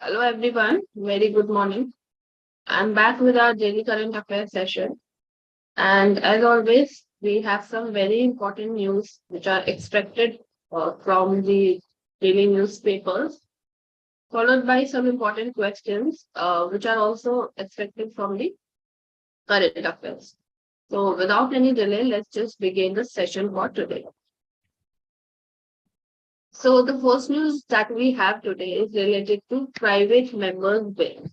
Hello everyone, very good morning. I'm back with our daily current affairs session. And as always, we have some very important news which are expected from the daily newspapers, followed by some important questions which are also expected from the current affairs. So without any delay, let's just begin the session for today. So the first news that we have today is related to private members bill.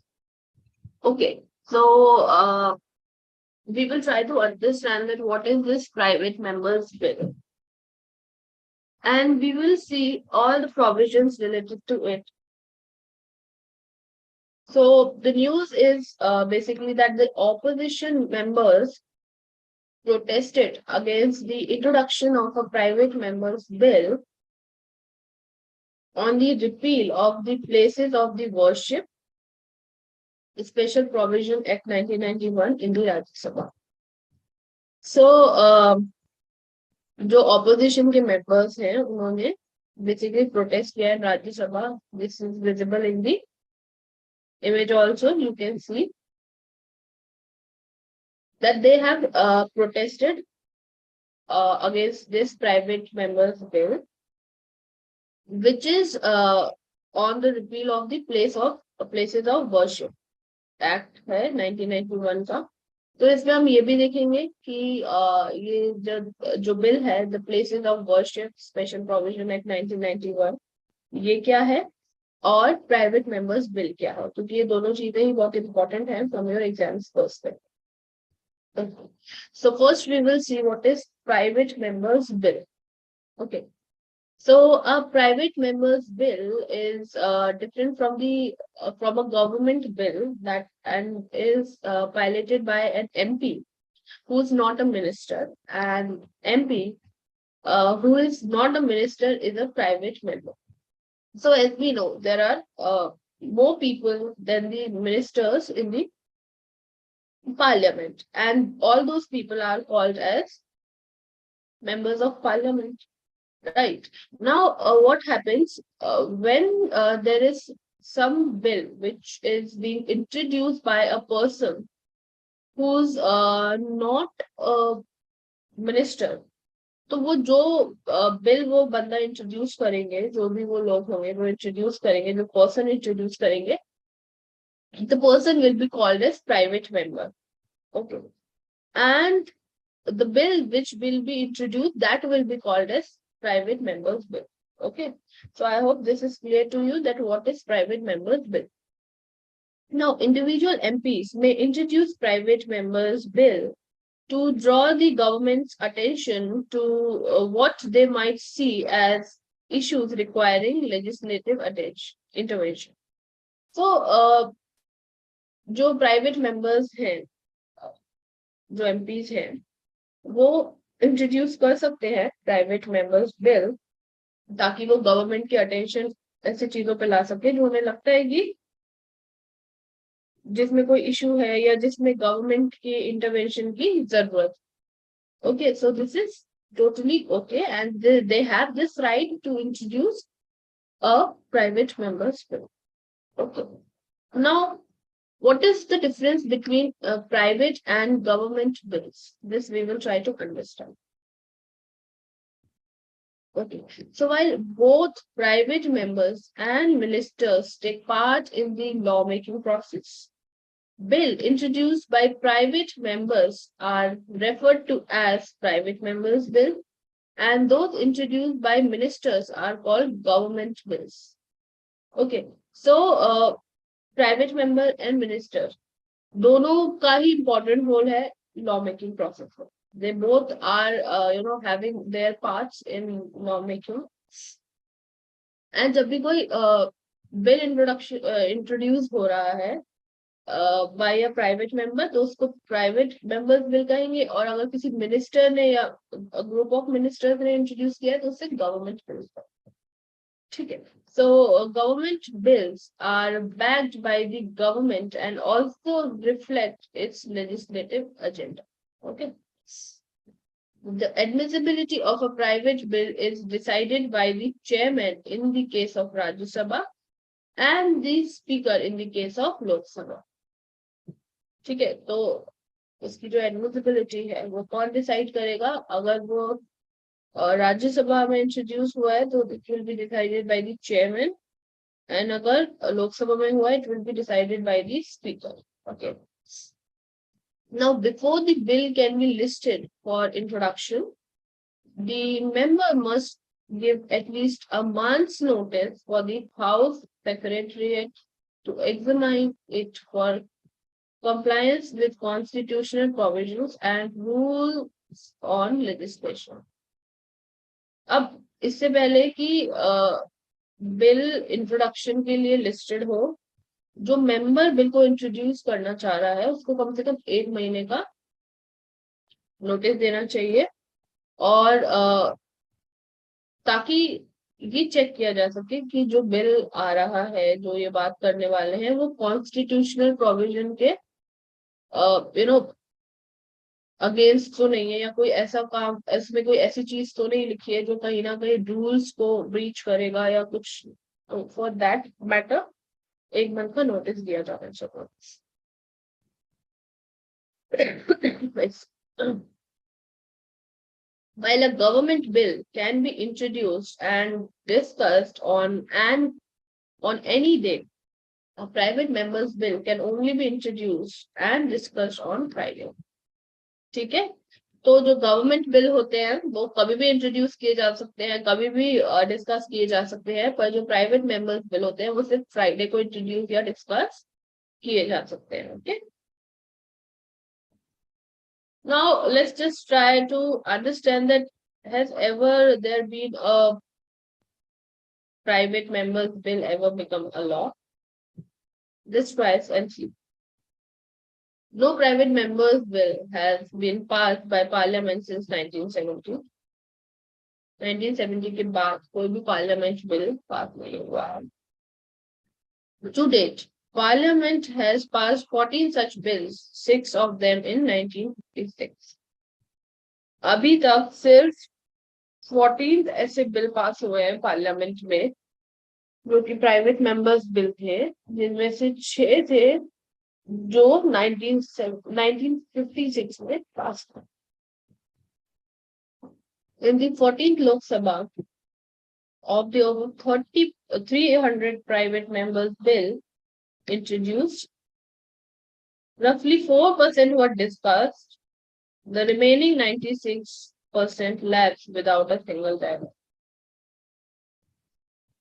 Okay, so we will try to understand that what is this private members bill, and we will see all the provisions related to it. So the news is basically that the opposition members protested against the introduction of a private members bill on the repeal of the places of the worship special provision act 1991 in the Rajya Sabha. So जो opposition के members हैं उन्होंने basically protest किया है Rajya Sabha. This is visible in the image also. You can see that they have protested against this private members bill, which is on the repeal of the places of worship act है 1991 का. तो इसमें हम ये भी देखेंगे कि ये जो बिल है the places of worship special provision act 1991 ये क्या है और प्राइवेट मेंबर्स बिल क्या है, क्योंकि ये दोनों चीजें ही बहुत इंपॉर्टेंट हैं from your exams perspective. So first we will see what is private members bill. Okay. So a private members bill is different from from a government bill that and is piloted by an MP who's not a minister, and MP who is not a minister is a private member. So as we know, there are more people than the ministers in the parliament, and all those people are called as members of parliament. Right. Now, what happens when there is some bill which is being introduced by a person who's not a minister? तो वो जो bill वो बंदा introduce करेंगे, जो भी वो लोग होंगे वो इंट्रोड्यूस करेंगे, जो पर्सन इंट्रोड्यूस करेंगे, the person will be called as private member. Okay. And the bill which will be introduced, that will be called as private members bill. Okay. So I hope this is clear to you that what is private members bill. Now, individual MPs may introduce private members bill to draw the government's attention to what they might see as issues requiring legislative intervention. So, जो private members हैं, जो MPs हैं, वो introduce कर सकते हैं private members bill ताकि वो गवर्नमेंट की अटेंशन ऐसी चीजों पे ला सके जो उन्हें लगता है कि जिसमें कोई इशू है या जिसमें गवर्नमेंट की इंटरवेंशन की जरूरत. Okay, so this is totally okay, and they have this right to introduce a private members bill. Okay. Now, what is the difference between private and government bills? This we will try to understand. Okay. So while both private members and ministers take part in the lawmaking process, bill introduced by private members are referred to as private members bill, and those introduced by ministers are called government bills. Okay. So private member and minister दोनों का ही important role है law making process में. They both are having their parts in law making. And जब भी कोई bill introduce हो रहा है बाय अ प्राइवेट मेंबर तो उसको प्राइवेट मेंबर्स बिल कहेंगे, और अगर किसी मिनिस्टर ने या ग्रुप ऑफ मिनिस्टर्स ने इंट्रोड्यूस किया तो उसे गवर्नमेंट बिल. ठीक है. So government bills are backed by the government and also reflect its legislative agenda. Okay. The admissibility of a private bill is decided by the chairman in the case of Rajya Sabha and the speaker in the case of Lok Sabha. ठीक है, तो उसकी जो admissibility है वो कौन decide करेगा? अगर वो राज्यसभा में इंट्रोड्यूस हुआ है तो it will be decided by the chairman, and अगर लोकसभा में हुआ है it will be decided by the speaker. Okay, now before the bill can be listed for introduction, the member must give at least a month's notice for the House Secretariat to examine it for compliance with constitutional provisions and rules on legislation. अब इससे पहले कि bill introduction के लिए listed हो, जो member bill को introduce करना चाह रहा है उसको कम से कम 1 महीने का नोटिस देना चाहिए, और ताकि ये चेक किया जा सके कि जो बिल आ रहा है, जो ये बात करने वाले हैं, वो कॉन्स्टिट्यूशनल प्रोविजन के अगेंस्ट तो नहीं है, या कोई ऐसा काम, इसमें कोई ऐसी चीज तो नहीं लिखी है जो कहीं ना कहीं रूल्स को ब्रीच करेगा या कुछ. तो फॉर दैट मैटर 1 मंथ का नोटिस दिया जाना चाहिए. While a government bill can be introduced and discussed on any day, a private member's bill can only be introduced and discussed on Friday. ठीक है, तो जो गवर्नमेंट बिल होते हैं वो कभी भी इंट्रोड्यूस किए जा सकते हैं, कभी भी डिस्कस किए जा सकते हैं, पर जो प्राइवेट मेंबर्स बिल होते हैं वो सिर्फ फ्राइडे को इंट्रोड्यूस या डिस्कस किए जा सकते हैं. Okay, now let's just try to understand that has ever there been a private member's bill ever become a law? This tries and see. No private member's bill has been passed by parliament since 1970. 1970 के बाद कोई भी parliament bill pass नहीं हुआ. To date, Parliament has passed 14 such bills, 6 of them in 1956. अभी तक सिर्फ 14 ऐसे बिल पास हुए हैं पार्लियामेंट में जो कि प्राइवेट मेंबर्स बिल थे, जिनमें से 6 थे जो 1956 में पास थे. In the 14th Lok Sabha, of the over 300 private members bill introduced, roughly 4% were discussed. The remaining 96% lapsed without a single dialogue.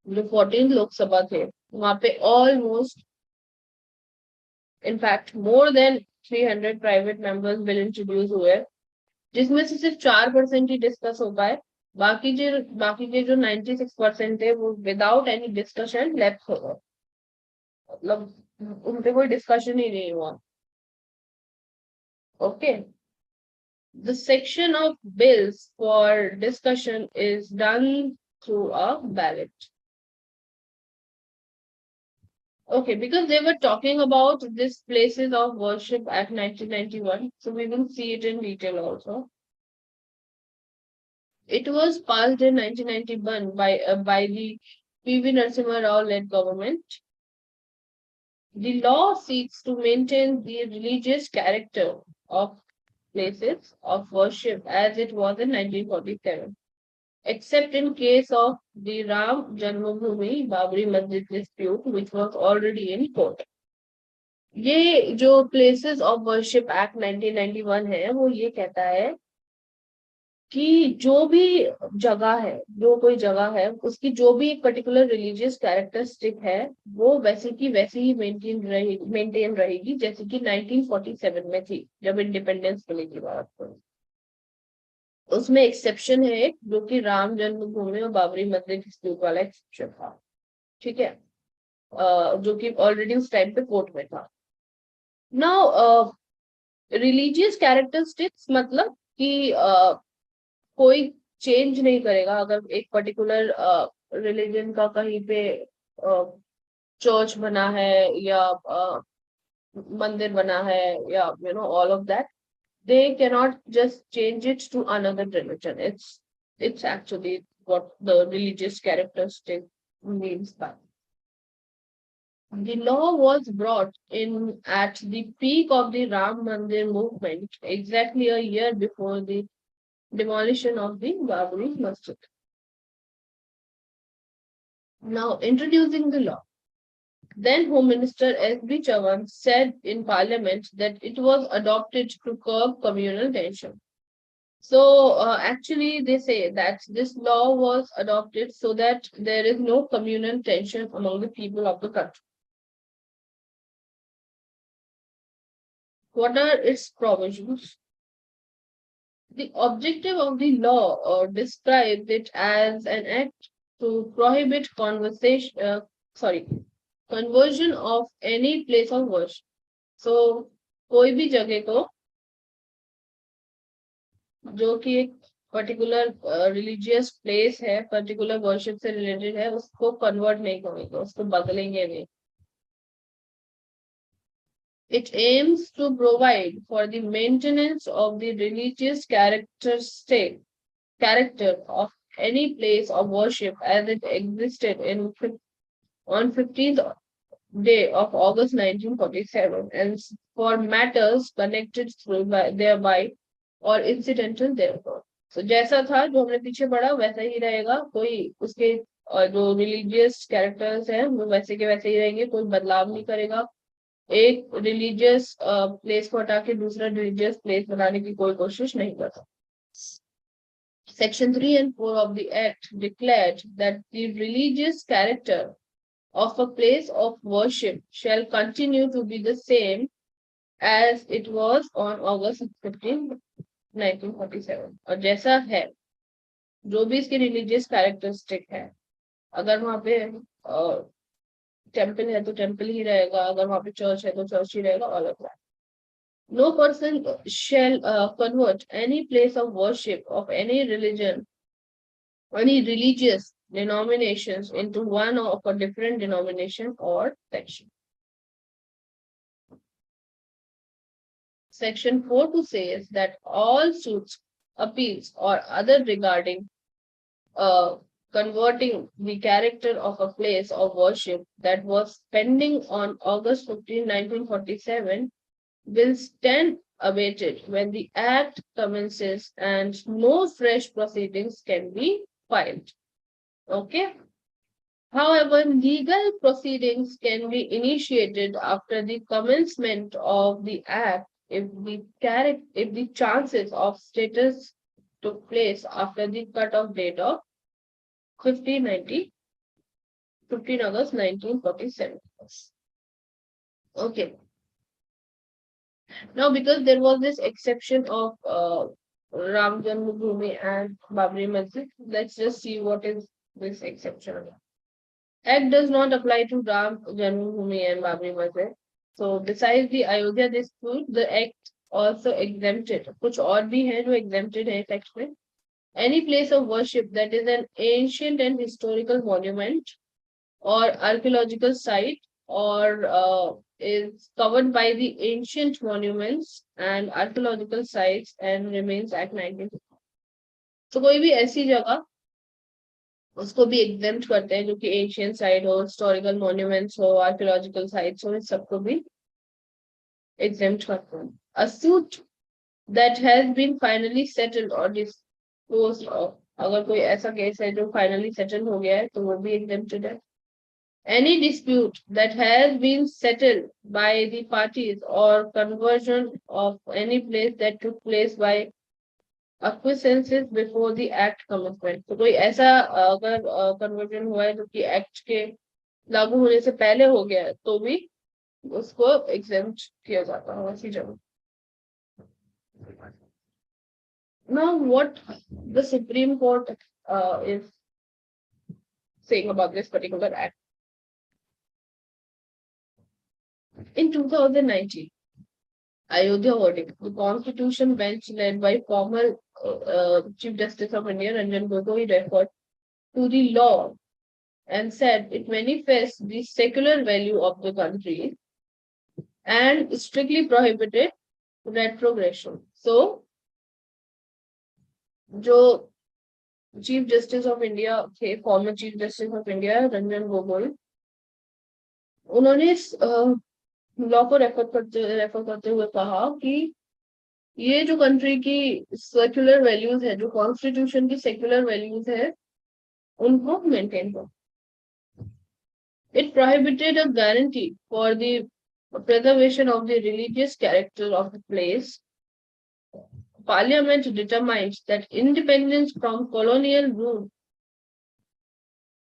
जो 14 लोकसभा थे वहां पे almost in fact more than 300 private members bill introduce हुए, जिसमें से सिर्फ 4% ही डिस्कस हो पाए. बाकी के जो 96% थे वो विदाउट एनी डिस्कशन लेफ्ट हो गए, मतलब उन पे कोई डिस्कशन ही नहीं हुआ. Okay, the section of bills for discussion is done through a ballot. Okay, because they were talking about this Places of Worship Act 1991, so we will see it in detail also. It was passed in 1991 by the P.V. Narasimha Rao-led government. The law seeks to maintain the religious character of places of worship as it was in 1947, except in case of the Ram Janmabhoomi Babri Masjid dispute, which was already in court. ये जो places of worship act 1991 है वो ये कहता है कि जो भी जगह है, जो कोई जगह है, उसकी जो भी एक पर्टिकुलर रिलीजियस कैरेक्टरिस्टिक है वो वैसे की वैसे ही मेंटेन रहेगी जैसे कि 1947 में थी जब इंडिपेंडेंस मिली थी भारत को. उसमें एक्सेप्शन है एक, जो कि राम जन्मभूमि और बाबरी मस्जिद डिस्प्यूट वाला एक्सेप्शन था. ठीक है, जो कि ऑलरेडी उस टाइम पे कोर्ट में था. नाउ रिलीजियस कैरेक्टरिस्टिक्स मतलब कि कोई चेंज नहीं करेगा अगर एक पर्टिकुलर रिलीजन का कहीं पे चर्च बना है या मंदिर बना है या all of that. They cannot just change it to another religion. It's actually what the religious characteristic means by. The law was brought in at the peak of the Ram Mandir movement, exactly a year before the demolition of the Babri Masjid. Now, introducing the law. Then Home Minister S.B. Chauhan said in Parliament that it was adopted to curb communal tension. So, actually, they say that this law was adopted so that there is no communal tension among the people of the country. What are its provisions? The objective of the law describes it as an act to prohibit conversion of any place of worship. So, कोई भी जगह को जो कि एक particular religious place है, particular worship से related है, उसको कन्वर्ट नहीं करेंगे, उसको बदलेंगे नहीं. It aims to provide for the maintenance of the religious character of any place of worship as it existed on 15th day of August 1947 and for matters connected thereby or incidental therefore. So जैसा था जो हमने पीछे पढ़ा वैसा ही रहेगा, कोई उसके जो रिलीजियस कैरेक्टर्स हैं वो वैसे के वैसे ही रहेंगे, कोई बदलाव नहीं करेगा. एक रिलीजियस प्लेस को हटा के दूसरा रिलीजियस प्लेस बनाने की कोई कोशिश नहीं करता. Section 3 and 4 of the Act declared that the religious character of a place of worship shall continue to be the same as it was on August 15, 1947. और जैसा है, जो भी इसकी रिलीजियस कैरेक्टरिस्टिक है, अगर वहां पे टेम्पल है तो टेम्पल ही रहेगा, अगर वहां पे चर्च है तो चर्च ही रहेगा, all of that. No person shall convert any place of worship of any religion, any religious denominations into one of a different denomination or section. Section 4 says that all suits, appeals, or other regarding converting the character of a place of worship that was pending on August 15, 1947 will stand abated when the act commences and no fresh proceedings can be filed. Okay. However, legal proceedings can be initiated after the commencement of the act if the chances of status took place after the cut-off date of 15 August 1947. Okay. Now, because there was this exception of Ram Janmabhoomi and Babri Masjid, let's just see what is this exception. Act does not apply to Ram Janmabhoomi and Babri Masjid. So, besides the Ayodhya dispute, the Act also exempted. कुछ और भी है जो exempted है इस Act में. Any place of worship that is an ancient and historical monument or archaeological site or is covered by the ancient monuments and archaeological sites and remains at 1950. तो कोई भी ऐसी जगह उसको भी exempt करते हैं जो कि ancient site हो, historical monuments हो, archaeological sites हो, इस सबको भी exempt करते हैं. A suit that has been finally settled or disposed of, अगर कोई ऐसा केस है जो finally settled हो गया है तो वो भी exempted है. Any dispute that has been settled by the parties or conversion of any place that took place by acquiescences before the act commencement. तो कोई ऐसा अगर conversion हुआ है जो कि act के लागू होने से पहले हो गया है तो भी उसको exempt किया जाता है ऐसी जगह. Now, what the Supreme Court is saying about this particular act. In 2019, Ayodhya verdict, the Constitution bench led by former Chief Justice of India, Ranjan Gogoi, referred to the law and said it manifests the secular value of the country and strictly prohibited retrogression. So, जो Chief Justice of India थे, former Chief Justice of India, Ranjan Gogoi, उन्होंने इस law को refer करते हुए कहा कि ये जो कंट्री की सेक्युलर वैल्यूज है, जो कॉन्स्टिट्यूशन की सेक्युलर वैल्यूज है, उनको मेंटेन करो. It prohibited a guarantee for the preservation of the religious character of the place. Parliament determined that independence from colonial rule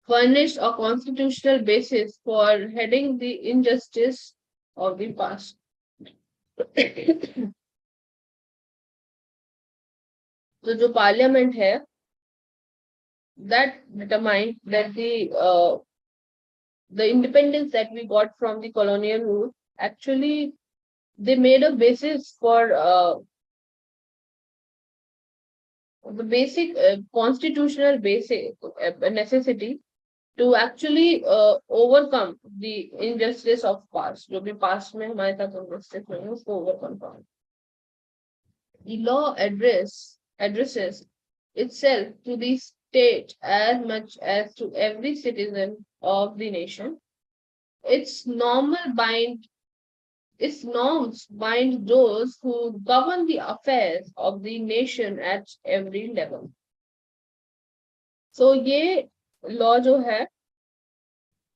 furnished a constitutional basis for heading the injustice of the past. So, जो parliament है, that determined that the independence that we got from the colonial rule, actually they made a basis for the basic constitutional basic necessity to actually overcome the injustice of past. जो भी past में हमारे साथ injustice हुई है, उसको overcome करना. The law addresses itself to the state as much as to every citizen of the nation. Its norms bind those who govern the affairs of the nation at every level. So ये law जो है,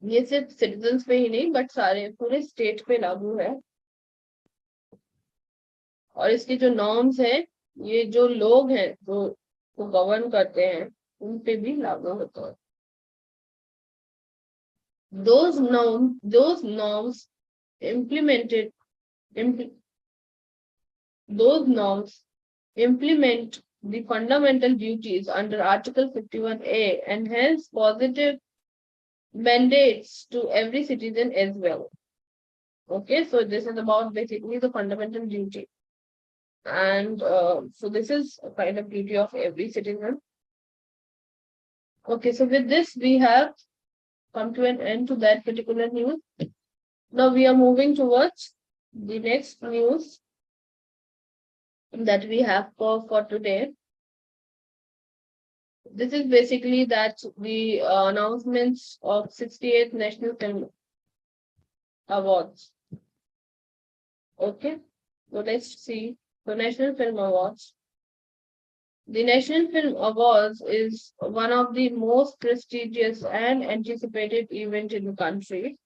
ये सिर्फ citizens पे ही नहीं but सारे पूरे state पे लागू है. और इसके जो नॉर्म्स है, ये जो लोग हैं जो गवर्न करते हैं उन पे भी लागू होता है. Those norms implemented those norms implement the fundamental duties under Article 51A and hence positive mandates to every citizen as well. Okay, so this is about basically the fundamental duty. And so this is a kind of duty of every citizen. Okay, so with this, we have come to an end to that particular news. Now we are moving towards the next news that we have for today. This is basically that the announcements of 68th National Film Awards. Okay, so let's see the National Film Awards. The National Film Awards is one of the most prestigious and anticipated event in the country.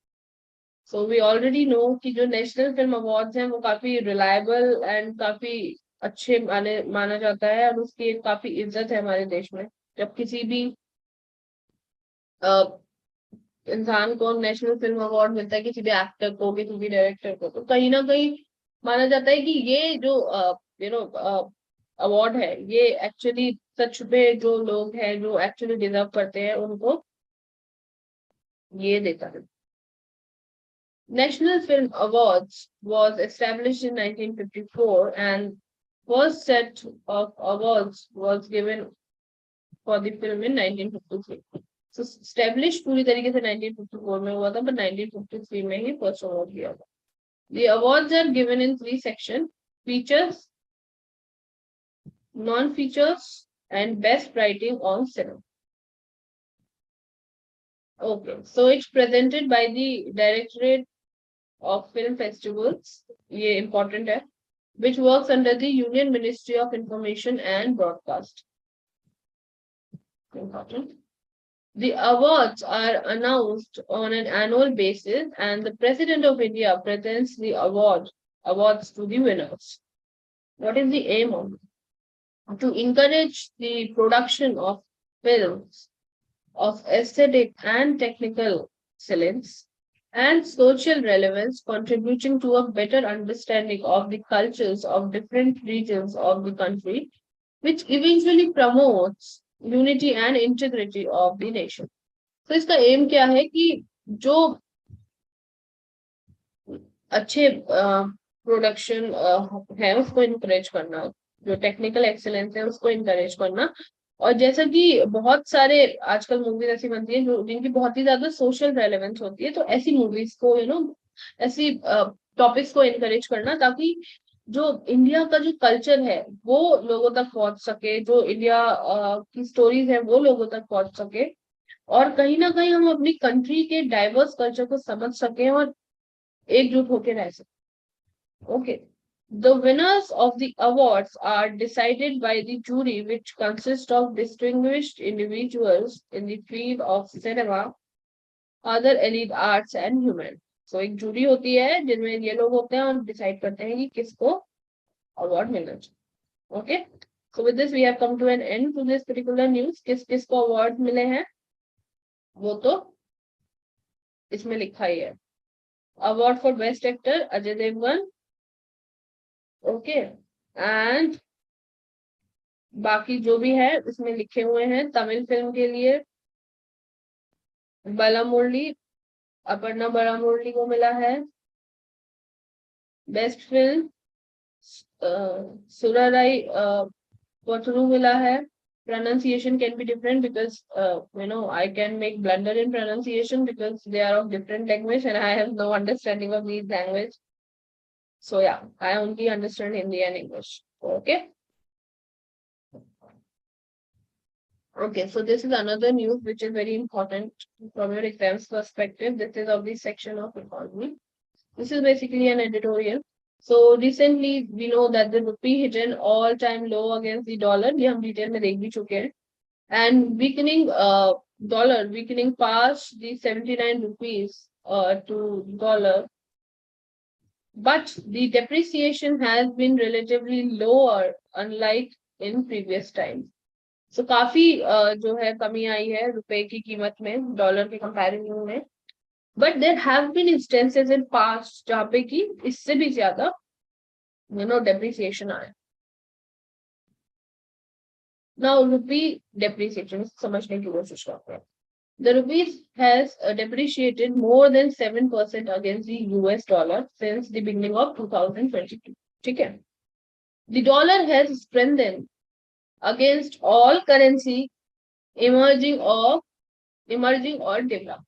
So we already know कि जो National Film Awards हैं वो काफी reliable and काफी अच्छे माना जाता है और उसकी काफी इज्जत है हमारे देश में. जब किसी भी इंसान को नेशनल फिल्म अवार्ड मिलता है, किसी भी एक्टर को, किसी भी डायरेक्टर को, तो कहीं ना कहीं माना जाता है कि ये जो अवार्ड है ये एक्चुअली सच में जो लोग हैं जो एक्चुअली डिजर्व करते हैं उनको ये देता है. National Film Awards was established in 1954 and first set of awards was given for the film in 1953. So established पूरी तरीके से 1954 में हुआ था, but 1953 में ही first award दिया था. The awards are given in 3 sections: features, non-features, and best writing on cinema. Okay, so it's presented by the Directorate of Film Festivals, ये important है, which works under the Union Ministry of Information and Broadcast. Important. The awards are announced on an annual basis and the President of India presents the awards to the winners. What is the aim of it? To encourage the production of films of aesthetic and technical excellence and social relevance, contributing to a better understanding of the cultures of different regions of the country, which eventually promotes unity and integrity of the nation. So इसका aim क्या है कि जो अच्छे production है उसको encourage करना, जो टेक्निकल एक्सेलेंस है उसको encourage करना. और जैसा कि बहुत सारे आजकल मूवीज ऐसी बनती है जो जिनकी बहुत ही ज्यादा सोशल रेलेवेंस होती है, तो ऐसी मूवीज को ऐसी टॉपिक्स को एनकरेज करना ताकि जो इंडिया का जो कल्चर है वो लोगों तक पहुंच सके, जो इंडिया की स्टोरीज है वो लोगों तक पहुंच सके. और कहीं ना कहीं हम अपनी कंट्री के डाइवर्स कल्चर को समझ सकें और एकजुट होकर रह सकें। Okay, the winners of the awards are decided by the jury, which consists of distinguished individuals in the field of cinema, other elite arts and human. So एक जूरी होती है जिनमें ये लोग होते हैं और डिसाइड करते हैं कि किसको अवार्ड मिलना चाहिए। Okay, so with this we have come to an end to this particular news. किस किस को अवार्ड मिले हैं वो तो इसमें लिखा ही है। Award for best actor Ajay Devgan, okay, and बाकी जो भी है इसमें लिखे हुए हैं। तमिल फिल्म के लिए बाला मुरली, अपर्णा बाला मुरली को मिला है। बेस्ट फिल्म सुराराई पोथरू मिला है। pronunciation can be different because I can make blunder in pronunciation because they are of different language and I have no understanding of these language. So yeah, I only understand Hindi and English. Okay, so this is another news which is very important from your exams perspective. This is of the section of economy. This is basically an editorial. So recently we know that the rupee hit an all-time low against the dollar. ये हम detail में देख भी चुके हैं. And weakening dollar, weakening past the 79 rupees to dollar. But the depreciation has been relatively lower unlike in previous times. So काफी जो है कमी आई है रुपए की कीमत में डॉलर के कंपैरिजन में. But there have been instances in past जहाँ पे कि इससे भी ज्यादा depreciation आया. Now rupee depreciation समझने की कोशिश करते हैं. The rupee has depreciated more than 7% against the US dollar since the beginning of 2022. ठीक है. The dollar has strengthened against all currency emerging or developed.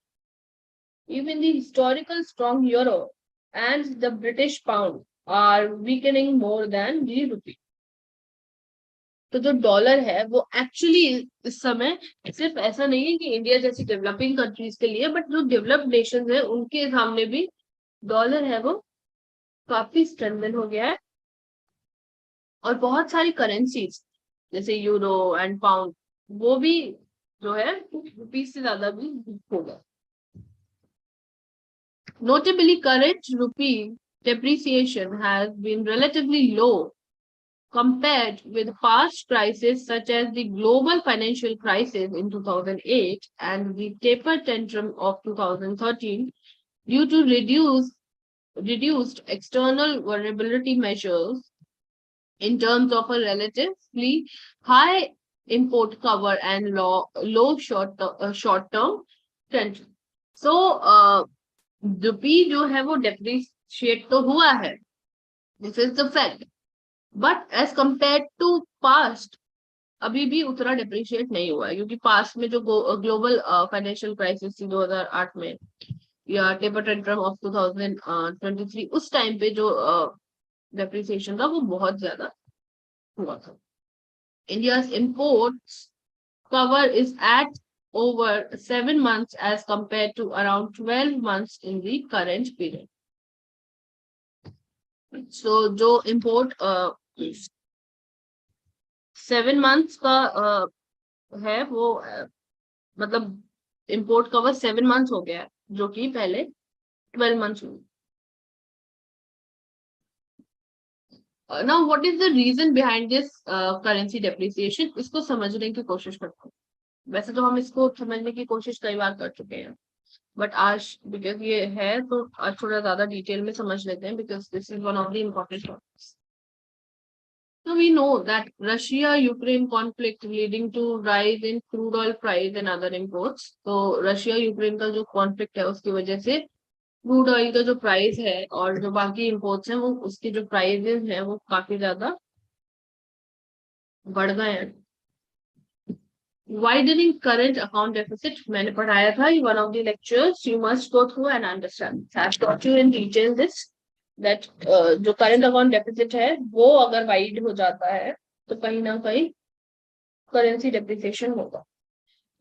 Even the historical strong euro and the British pound are weakening more than the rupee. तो जो dollar है वो actually इस समय सिर्फ ऐसा नहीं है कि इंडिया जैसी डेवलपिंग कंट्रीज के लिए, बट जो डेवलप्ड नेशंस है उनके सामने भी डॉलर है वो काफी स्ट्रेंथन हो गया है. और बहुत सारी करेंसीज जैसे यूरो एंड पाउंड वो भी जो है रुपीस से ज्यादा भी हो गया. Notably, current rupee depreciation has been relatively low compared with past crises such as the global financial crisis in 2008 and the taper tantrum of 2013 due to reduced external vulnerability measures in terms of a relatively high import cover and low short-term tension. So, rupee जो है वो depreciate तो हुआ है, this is the fact. But as compare to past अभी भी उतना depreciate नहीं हुआ है, क्योंकि पास्ट में जो ग्लोबल फाइनेंशियल क्राइसिस थी 2008 में या टेपर टेंट्रम ऑफ 2023 उस टाइम पे जो डिप्रिसिएशन था वो बहुत ज्यादा हुआ था. India's imports cover is at over 7 months as compared to around 12 months in the current period. So जो import 7 months का है वो मतलब import कवर 7 months हो गया है जो कि पहले 12 months हुई. Now what is the reason behind this currency depreciation? इसको समझने की कोशिश करते हैं. वैसे तो हम इसको समझने की कोशिश कई बार कर चुके हैं, बट आज बिकॉज ये है तो आज थोड़ा ज्यादा डिटेल में समझ लेते हैं because this is one of the important topics. So we know that Russia-Ukraine conflict leading to rise in crude oil price and other imports. तो रशिया-यूक्रेन का जो कॉन्फ्लिक्ट है उसकी वजह से क्रूड ऑयल का जो प्राइस है और जो बाकी इंपोर्ट्स हैं वो उसके जो प्राइसेस हैं वो काफी ज्यादा बढ़ गए हैं. Widening current account deficit मैंने पढ़ाया था, one of the lectures you must go through and understand. I have taught you in detail this that जो current account deficit है वो अगर wide हो जाता है तो कहीं ना कहीं currency depreciation होगा.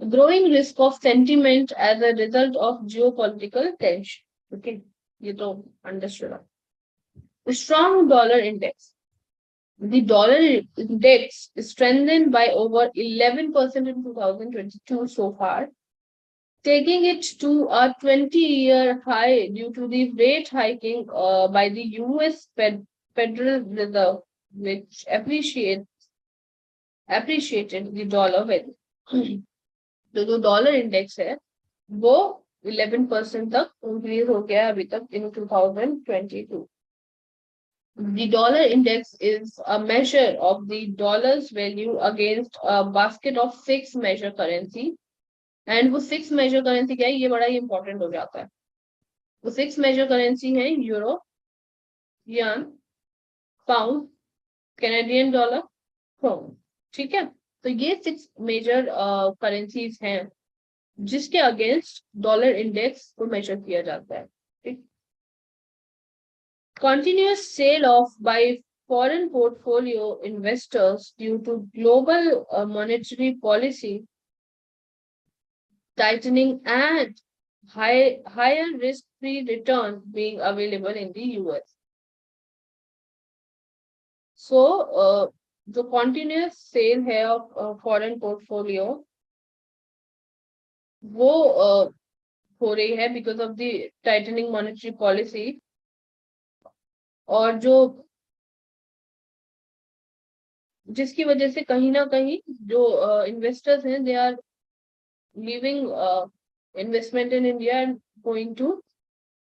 growing risk of sentiment as a result of geopolitical tension. Okay, you don't understand. A strong dollar index. The dollar index is strengthened by over 11% in 2022 so far, taking it to a 20-year high due to the rate hiking by the US Federal Reserve, which appreciated the dollar value. तो जो dollar index है वो 11% तक increase हो गया अभी तक इन 2022. The dollar index is a measure of the dollar's value against a basket of 6 measure currency. And वो 6 measure currency क्या है, ये बड़ा ही important हो जाता है. वो 6 measure currency है यूरो, यन, पाउंड, कैनेडियन डॉलर, क्रोन. ठीक है, तो ये 6 मेजर करेंसीज हैं जिसके अगेंस्ट डॉलर इंडेक्स को मेजर किया जाता है. Continuous sale off by foreign portfolio investors due to global monetary policy tightening and higher risk-free return being available in the US. So, the continuous sale है of foreign portfolio वो हो रही है because of the tightening monetary policy, और जो जिसकी वजह से कहीं ना कहीं जो इन्वेस्टर्स हैं they are leaving investment in India and going to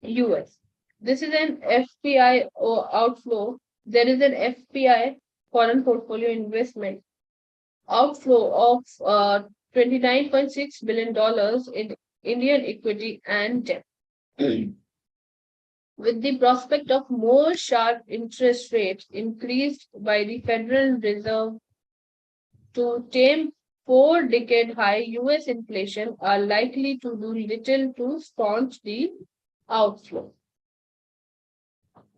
US. This is an FPI outflow. There is an FPI, foreign portfolio investment outflow of $29.6 billion in Indian equity and debt. With the prospect of more sharp interest rates increased by the Federal Reserve to tame 4-decade high US inflation are likely to do little to staunch the outflow.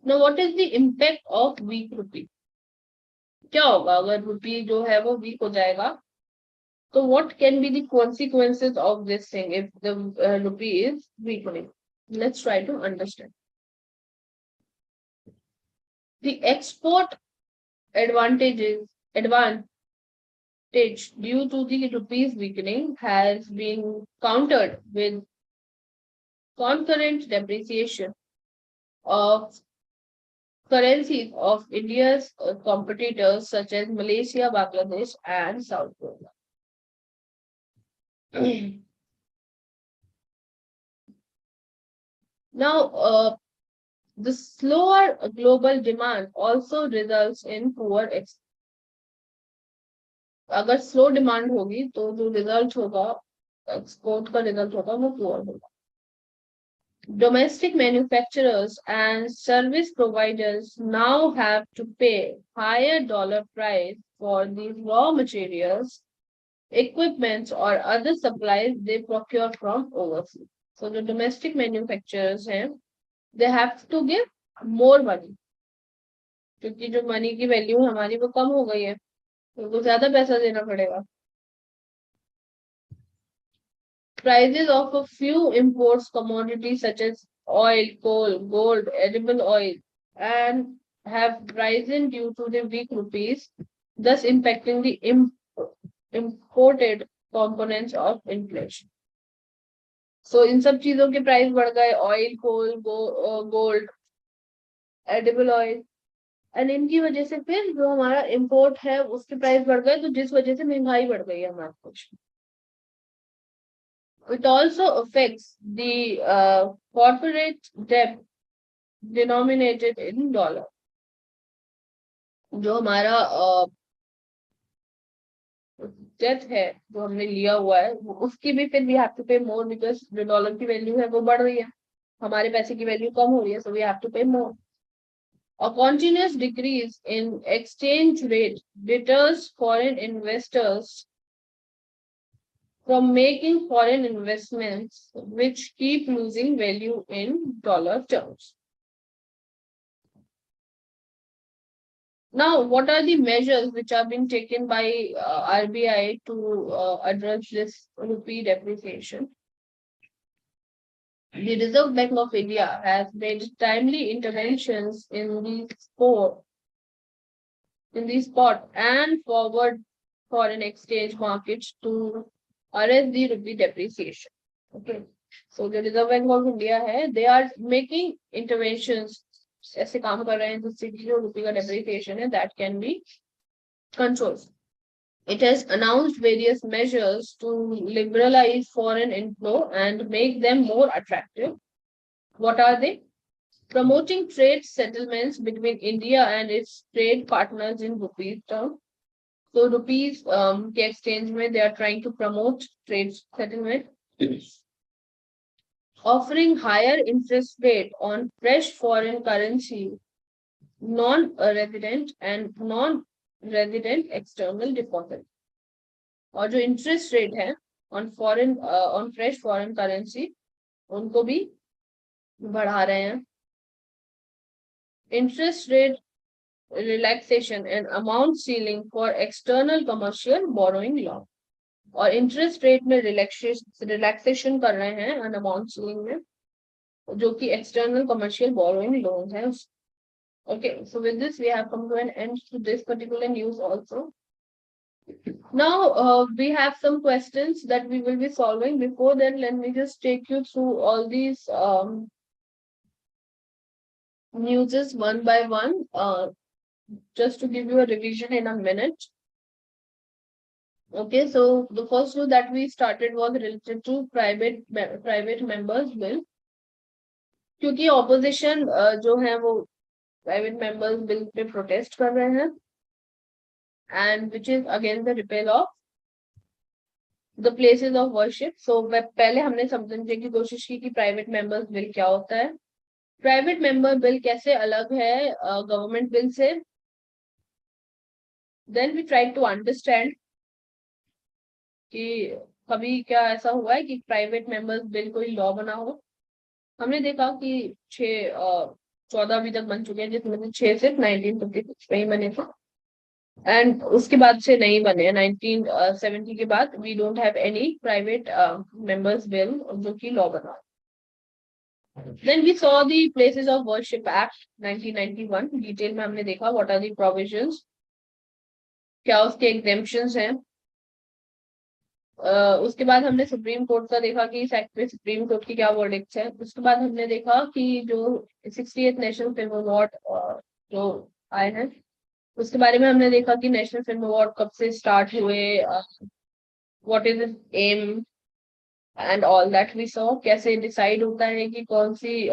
Now, what is the impact of weak rupee? क्या होगा अगर रुपी जो है वो week हो जाएगा? So what can be the consequences of this thing if the rupee is weakening? Let's try to understand. The export advantage due to the rupee's weakening has been countered with concurrent depreciation of currencies of India's competitors such as Malaysia, Bangladesh, and South Korea. Now, the slower global demand also results in poor export. अगर slow demand होगी तो जो result होगा export का result होगा वो poor होगा. Domestic manufacturers and service providers now have to pay higher dollar price for these raw materials, equipment, or other supplies they procure from overseas. So the domestic manufacturers हैं, they have to give more money, क्योंकि जो money की value हमारी वो कम हो गई है, तो उनको ज्यादा पैसा देना पड़ेगा. Prices of a few imports commodities such as oil, coal, gold, edible oil, and have risen due to the weak rupees, thus impacting the imported components of inflation. So इन सब चीजों के प्राइस बढ़ गए, oil, coal, gold, edible oil, and इनकी वजह से फिर जो हमारा इंपोर्ट है उसके प्राइस बढ़ गए, तो जिस वजह से महंगाई बढ़ गई है हमारे कुछ. It also affects the corporate debt denominated in dollar. जो हमारा डेट है जो हमने लिया हुआ है उसकी भी फिर we have to pay more because जो डॉलर की वैल्यू है वो बढ़ रही है, हमारे पैसे की वैल्यू कम हो रही है, so we have to pay more. A continuous decrease in exchange rate deters foreign investors from making foreign investments, which keep losing value in dollar terms. Now, what are the measures which have been taken by RBI to address this rupee depreciation? The Reserve Bank of India has made timely interventions in the spot and forward foreign exchange markets to arrest the rupee depreciation. Okay. So the Reserve Bank of India hai, they are making interventions ऐसे काम कर रहे हैं जिससे कि जो रुपये का depreciation है that can be controlled. It has announced various measures to liberalize foreign inflow and make them more attractive. What are they? Promoting trade settlements between India and its trade partners in rupees terms. So rupees के exchange में they are trying to promote trade settlement. Offering higher interest rate on fresh foreign currency, non-resident and non-resident external deposit. और जो interest rate है on fresh foreign currency उनको भी बढ़ा रहे हैं. Interest rate relaxation and amount ceiling for external commercial borrowing law. और interest rate में रिलैक्सेशन कर रहे हैं एंड अमाउंट सीलिंग में जो कि एक्सटर्नल कमर्शियल बोरोइंग लोन है. Okay, so with this we have come to an end to this particular news also. Now we have some questions that we will be solving. Before that, let me just take you through all these newses one by one, just to give you a revision in a minute. Okay, so the first rule that we started was related to private members bill. क्योंकि opposition जो है वो private members bill पे protest कर रहे हैं, and which is against the repeal of the places of worship. So पहले हमने समझने की कोशिश की कि private members bill क्या होता है, private member bill कैसे अलग है government bill से. Then we tried to understand कि कभी क्या ऐसा हुआ है कि प्राइवेट मेंबर्स बिल कोई लॉ बना हो. हमने देखा कि 14 अभी तक बन चुके हैं, जिसमें से 6 सिर्फ 1956 में ही बने थे एंड उसके बाद से नहीं बने. 1970 के बाद we don't have any private members bill जो कि लॉ बना. Then we saw the Places of Worship Act 1991. Detail में हमने देखा what are the provisions, क्या उसके exemptions हैं. उसके बाद हमने सुप्रीम कोर्ट का देखा कि इस एक्ट पे सुप्रीम कोर्ट की क्या वर्डिक्ट्स है. उसके बाद हमने देखा कि जो 68th नेशनल फिल्म अवार्ड जो आए हैं उसके बारे में हमने देखा कि नेशनल फिल्म अवार्ड कब से स्टार्ट हुए, what is it M and all that we saw. कैसे डिसाइड होता है कि कौन सी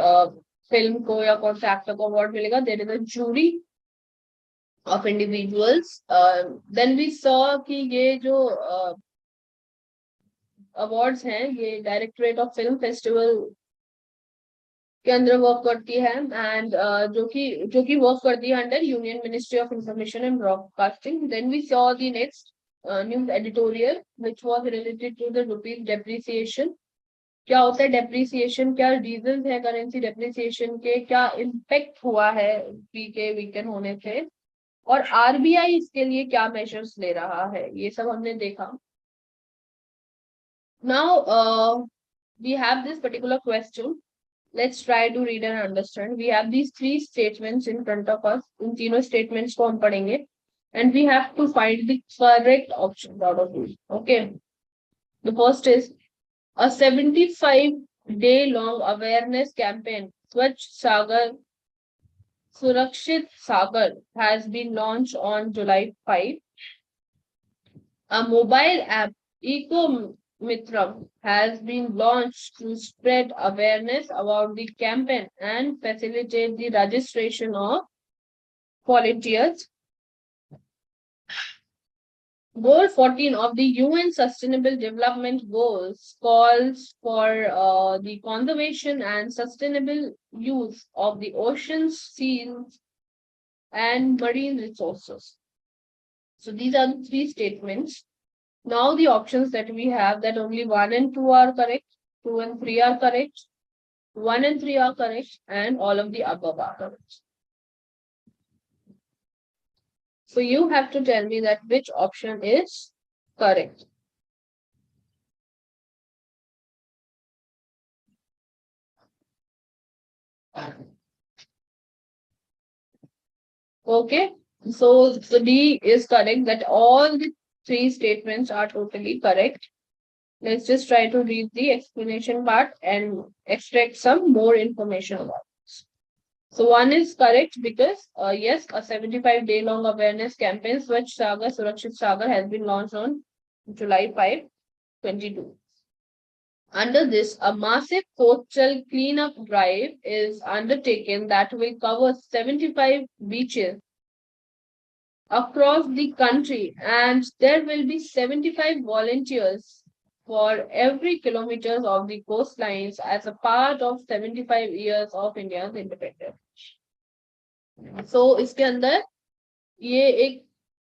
फिल्म को या कौन से एक्टर को अवार्ड मिलेगा. There is a jury of individuals. Then we saw कि ये जो अवार्ड्स हैं ये डायरेक्टरेट ऑफ फिल्म फेस्टिवल के अंदर वर्क करती है एंड जो कि वर्क करती है under union ministry of information and broadcasting. Then we saw the next news editorial which was related to the rupee's depreciation. क्या होता है डेप्रिसिएशन, क्या रीजंस है करेंसी डेप्रिसिएशन के, क्या इम्पैक्ट हुआ है रुपी के वीकन होने से, और आरबीआई इसके लिए क्या मेजर्स ले रहा है, ये सब हमने देखा. Now we have this particular question. Let's try to read and understand. We have these 3 statements in front of us. इन तीनों statements को हम पढ़ेंगे and we have to find the correct option out of these. Okay. The first is a 75-day long awareness campaign, Swachh Sagar, Surakshit Sagar, has been launched on July 5. A mobile app, Mitra, has been launched to spread awareness about the campaign and facilitate the registration of volunteers. Goal 14 of the UN Sustainable Development Goals calls for the conservation and sustainable use of the oceans, seas, and marine resources. So these are the 3 statements. Now the options that we have, that only 1 and 2 are correct, 2 and 3 are correct, 1 and 3 are correct, and all of the above are correct. So you have to tell me that which option is correct. Okay, so the D is correct, that all the three statements are totally correct. Let's just try to read the explanation part and extract some more information about it. So one is correct because yes, a 75-day long awareness campaign Swachh Sagar Surakshit Sagar has been launched on July 5, 2022. Under this, a massive coastal cleanup drive is undertaken that will cover 75 beaches across the country, and there will be 75 volunteers for every kilometers of the coastlines as a part of 75 years of India's independence. So इसके अंदर ये एक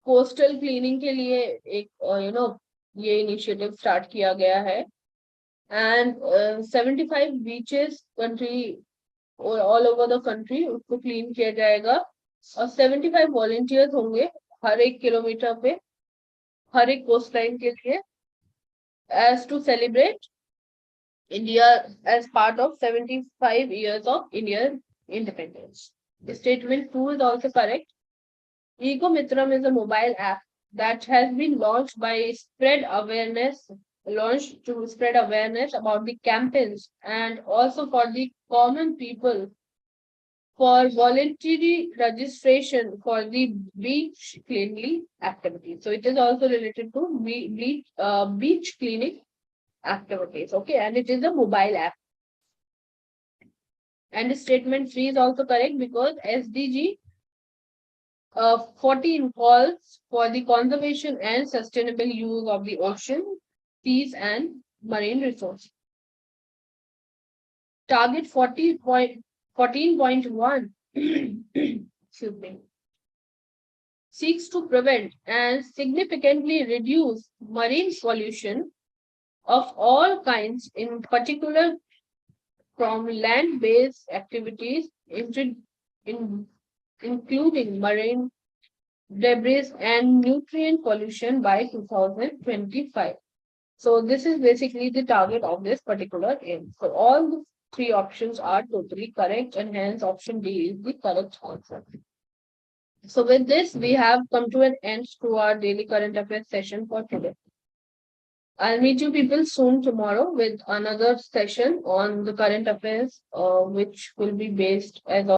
coastal cleaning के लिए एक ये initiative start किया गया है एंड 75 बीचेस कंट्री और ऑल ओवर द कंट्री उसको क्लीन किया जाएगा और 75 वॉलंटियर्स होंगे हर एक किलोमीटर पे हर एक कोस्ट लाइन के लिए as to celebrate India as part of 75 years of Indian independence. Statement 2 is also correct. Ego Mitram is a mobile app that has been launched to spread awareness about the campaigns and also for the common people for voluntary registration for the beach cleaning activity. So it is also related to beach cleaning activities. Okay, and it is a mobile app. And statement 3 is also correct because SDG 14 calls for the conservation and sustainable use of the ocean, seas, and marine resources. Target 14.1 excuse me, seeks to prevent and significantly reduce marine pollution of all kinds, in particular from land-based activities, including marine debris and nutrient pollution by 2025. So this is basically the target of this particular aim. So all the three options are totally correct, and hence option D is the correct answer. So with this, we have come to an end to our daily current affairs session for today. I'll meet you people soon tomorrow with another session on the current affairs, which will be based as